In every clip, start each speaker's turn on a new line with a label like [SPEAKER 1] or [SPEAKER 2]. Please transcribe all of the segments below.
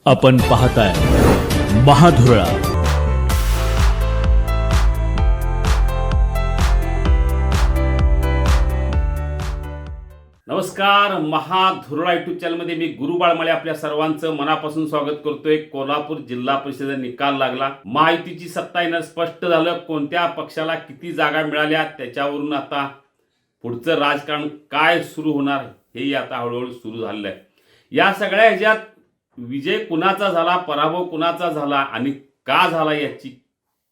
[SPEAKER 1] आपण पाहताय महाधुरळा।
[SPEAKER 2] नमस्कार, महाधुरळा यूट्यूब चॅनलमध्ये मी गुरु बाळमाळे आपल्या सर्वांचं मनापासून स्वागत करतोय। कोल्हापूर जिल्हा परिषद निकाल लागला, महायुतीची सत्ता येणं स्पष्ट झालं। कोणत्या पक्षाला किती जागा मिळाल्या त्याच्यावरून आता पुढचं राजकारण काय सुरू होणार हे आता हळूहळू सुरू झालेलं आहे। या सगळ्या ह्याच्यात विजय कुणाचा झाला, पराभव कुणाचा झाला आणि का झाला याची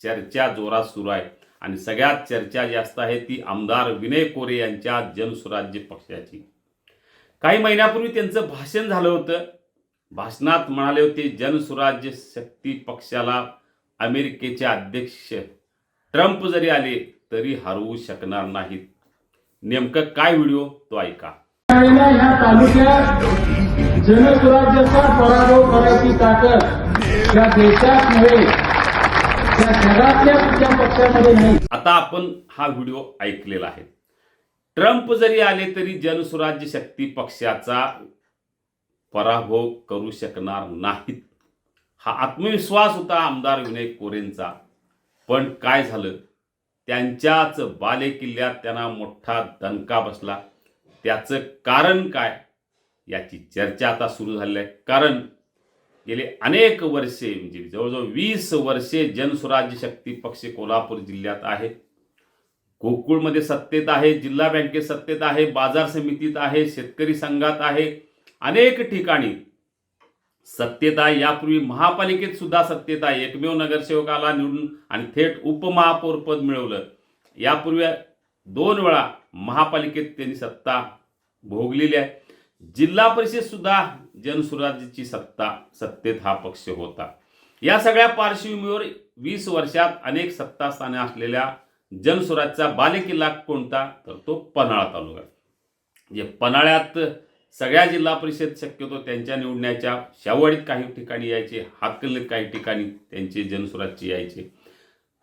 [SPEAKER 2] चर्चा जोरात सुरू आहे। आणि सगळ्यात चर्चा जास्त आहे ती आमदार विनय कोरे यांच्या जनसुराज्य पक्षाची। काही महिन्यापूर्वी त्यांचं भाषण झालं होतं। भाषणात म्हणाले होते जनसुराज्य शक्ती पक्षाला अमेरिकेचे अध्यक्ष ट्रम्प जरी आले तरी हरवू शकणार नाहीत। नेमकं काय व्हिडिओ तो ऐका।
[SPEAKER 3] या तालुक्यात जनसुराज्याचा पराभव करायची ताकद या देशात नव्हे त्या जगातल्या कुठल्या पक्षामध्ये नाही।
[SPEAKER 2] आता आपण हा व्हिडिओ ऐकलेला आहे। ट्रम्प जरी आले तरी जनसुराज्य शक्ती पक्षाचा पराभव करू शकणार नाहीत, हा आत्मविश्वास होता आमदार विनय कोरेंचा। पण काय झालं, त्यांच्याच बालेकिल्ल्यात त्यांना मोठा दणका बसला। त्याचं कारण काय याची चर्चा आता सुरू झाली आहे। कारण गेले अनेक वर्षे म्हणजे जवळजवळ 20 वर्षे जनसुराज्य शक्ती पक्ष कोल्हापूर जिल्ह्यात आहे। गोकुळमध्ये सत्तेत आहे, जिल्हा बँकेत सत्तेत आहे, बाजार समितीत आहे, शेतकरी संघात आहे, अनेक ठिकाणी सत्तेत आहे। यापूर्वी महापालिकेत सुद्धा सत्तेत आहे। एकमेव नगरसेवकाला निवडून आणि थेट उपमहापौर पद मिळवलं। यापूर्वी 2 वेळा महापालिकेत त्यांनी सत्ता भोगलेली आहे। जिल्हा परिषद सुद्धा जनसुराज्याची सत्तेत हा पक्ष होता। या सगळ्या पार्श्वभूमीवर 20 वर्षात अनेक सत्ता स्थाने असलेल्या जनसुराज्याचा बालेकिल्ला कोणता, तर तो पन्हाळा तालुका। जे पन्हाळ्यात सगळ्या जिल्हा परिषद शक्यतो त्यांच्या निवडण्याच्या शाहूवाडीत काही ठिकाणी यायचे, हातकणंगलेत काही ठिकाणी त्यांचे जनसुराज्य यायचे।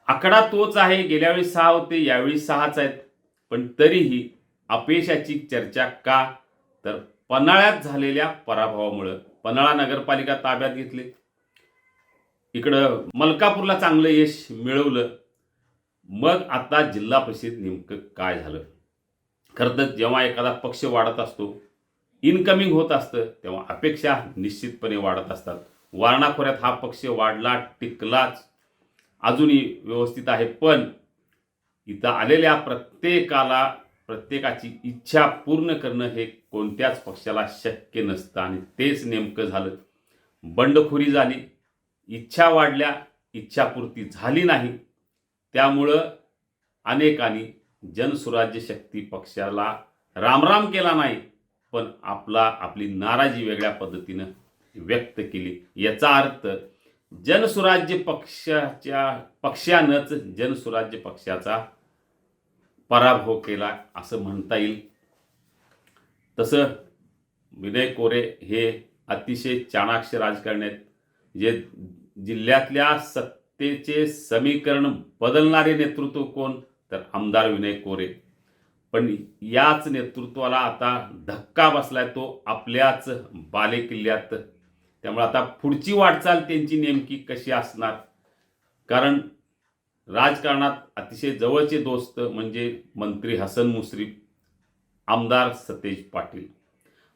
[SPEAKER 2] आकडा तोच आहे, गेल्या वेळी 6 होते, यावेळी 6च आहेत। पण तरीही अपयशाची चर्चा का, तर पन्हाळ्यात झालेल्या पराभवामुळे। पन्हाळा नगरपालिका ताब्यात घेतली, इकडं मलकापूरला चांगलं यश मिळवलं। मग आता जिल्हा परिषद नेमकं काय झालं। खरं तर जेव्हा एखादा पक्ष वाढत असतो, इनकमिंग होत असतं, तेव्हा अपेक्षा निश्चितपणे वाढत असतात। वारणा खोऱ्यात हा पक्ष वाढला, टिकलाच, अजूनही व्यवस्थित आहे। पण इथं आलेल्या प्रत्येकाची इच्छा पूर्ण करणं हे कोणत्याच पक्षाला शक्य नसतं आणि तेच नेमकं झालं। बंडखोरी झाली, इच्छा वाढल्या, इच्छापूर्ती झाली नाही। त्यामुळं अनेकांनी जनसुराज्य शक्ती पक्षाला रामराम केला नाही, पण आपली नाराजी वेगळ्या पद्धतीनं व्यक्त केली। याचा अर्थ जनसुराज्य पक्षानंच जनसुराज्य पक्षाचा पराभव केला असं म्हणता येईल। तसं विनय कोरे हे अतिशय चाणाक्ष राजकारणी आहेत। जे जिल्ह्यातल्या सत्तेचे समीकरण बदलणारे नेतृत्व कोण, तर आमदार विनय कोरे। पण याच नेतृत्वाला आता धक्का बसलाय तो आपल्याच बालेकिल्ल्यात। त्यामुळे आता पुढची वाटचाल त्यांची नेमकी कशी असणार, कारण राजकारणात अतिशय जवळचे दोस्त म्हणजे मंत्री हसन मुश्रीफ, आमदार सतेज पाटील।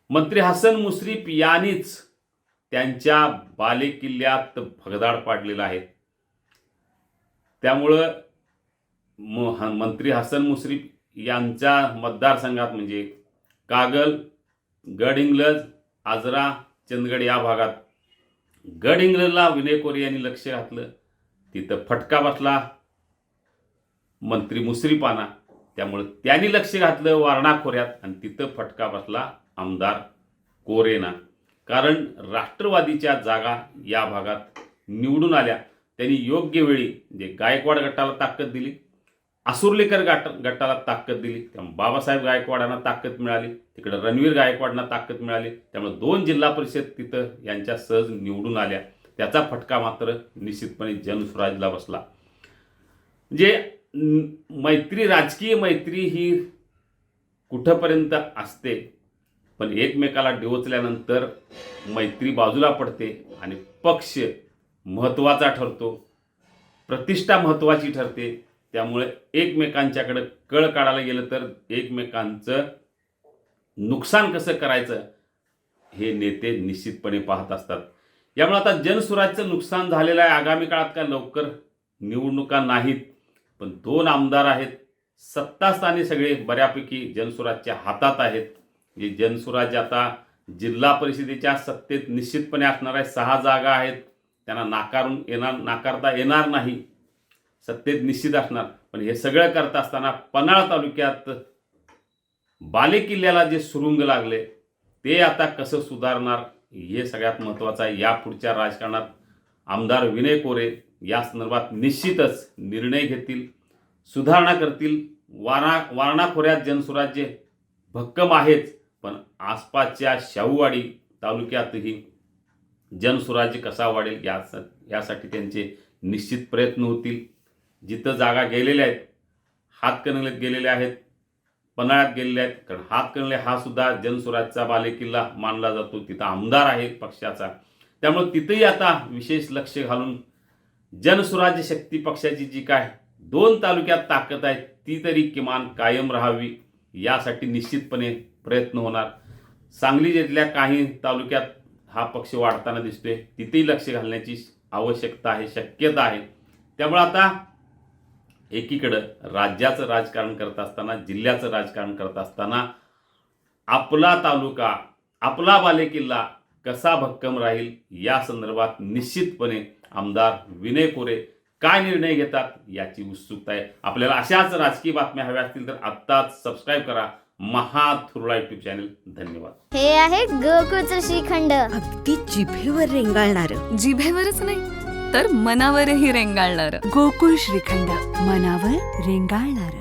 [SPEAKER 2] मंत्री हसन मुश्रीफ यांनीच त्यांच्या बालेकिल्ल्यात भगदाड पाडलेला आहे। त्यामुळं मंत्री हसन मुश्रीफ यांच्या मतदारसंघात म्हणजे कागल, गडहिंग्लज, आजरा, चंदगड या भागात गडहिंग्लजला विनय कोरे यांनी लक्ष घातलं, तिथं फटका बसला मंत्री मुश्रीफांना। त्यामुळे त्यांनी लक्ष घातलं वारणा खोऱ्यात आणि तिथं फटका बसला आमदार कोरेंना। कारण राष्ट्रवादीच्या जागा या भागात निवडून आल्या, त्यांनी योग्य वेळी म्हणजे गायकवाड गटाला ताकद दिली, आसुर्लेकर गटाला ताकद दिली, त्यामुळे बाबासाहेब गायकवाडांना ताकद मिळाली, तिकडे रणवीर गायकवाडांना ताकद मिळाली। त्यामुळे 2 जिल्हा परिषद तिथं यांच्या सहज निवडून आल्या। त्याचा फटका मात्र निश्चितपणे जनसुराज्याला बसला। म्हणजे मैत्री, राजकीय मैत्री ही कुठपर्यंत असते, पण एकमेकाला डिवचल्यानंतर मैत्री बाजूला पडते आणि पक्ष महत्त्वाचा ठरतो, प्रतिष्ठा महत्त्वाची ठरते. त्यामुळे एकमेकांच्याकडे कळ काढायला गेलं तर एकमेकांचं नुकसान कसं करायचं हे नेते निश्चितपणे पाहत असतात. यामुळे आता जनसुराज्याचं नुकसान झालेलं आहे. आगामी काळात का लवकर निवडणुका नाहीत, पण 2 आमदार आहेत. सत्तास्थानी सगळे बऱ्यापैकी जनसुराज्याच्या हातात आहेत. जे जनसुराज्य आता जिल्हा परिषदेच्या सत्तेत निश्चितपणे असणार आहे. 6 जागा आहेत, त्यांना नाकारता येणार नाही, सत्तेत निश्चित असणार. पण हे सगळं करत असताना पन्हाळा तालुक्यात बालेकिल्ल्याला जे सुरुंग लागले ते आता कसं सुधारणार हे सगळ्यात महत्त्वाचं आहे. या पुढच्या राजकारणात आमदार विनय कोरे या संदर्भात निश्चितच निर्णय घेतील, सुधारणा करतील. वारणा खोऱ्यात जनसुराज्य भक्कम आहेच, पण आसपासच्या शाहूवाडी तालुक्यातही जनसुराज्य कसा वाढेल यासाठी त्यांचे निश्चित प्रयत्न होतील. जिथं जागा गेलेल्या आहेत, हातकणंगलेत गेलेल्या आहेत, पन्हाळ्यात गेलेले आहेत, कारण हातकणंगले हा सुद्धा जनसुराज्याचा बालेकिल्ला मानला जातो. तिथं आमदार आहे पक्षाचा, त्यामुळे तिथंही आता विशेष लक्ष घालून जनसुराज्य शक्ती पक्षाची जी काय 2 तालुक्यात ताकद आहे ती तरी किमान कायम राहावी यासाठी निश्चितपणे प्रयत्न होणार. सांगली जिल्ह्यातल्या काही तालुक्यात हा पक्ष वाढताना दिसतोय, तिथेही लक्ष घालण्याची आवश्यकता आहे, शक्यता आहे. त्यामुळे आता एकीकडं राज्याचं राजकारण करत असताना, जिल्ह्याचं राजकारण करत असताना आपला तालुका, आपला बालेकिल्ला कसा भक्कम राहील या संदर्भात निश्चितपणे आमदार विनय कोरे काय निर्णय घेतात याची उत्सुकता आहे. आपल्याला अशाच राजकीय बातम्या हव्या असतील तर आत्ताच सबस्क्राईब करा महाथुरळा युट्यूब चॅनल. धन्यवाद.
[SPEAKER 4] हे आहे गोकुळचं श्रीखंड.
[SPEAKER 5] अगदी जिभेवर रेंगाळणार.
[SPEAKER 6] जिभेवरच नाही तर मनावरही रेंगाळणार.
[SPEAKER 5] गोकुळ श्रीखंड, मनावर रेंगाळणार.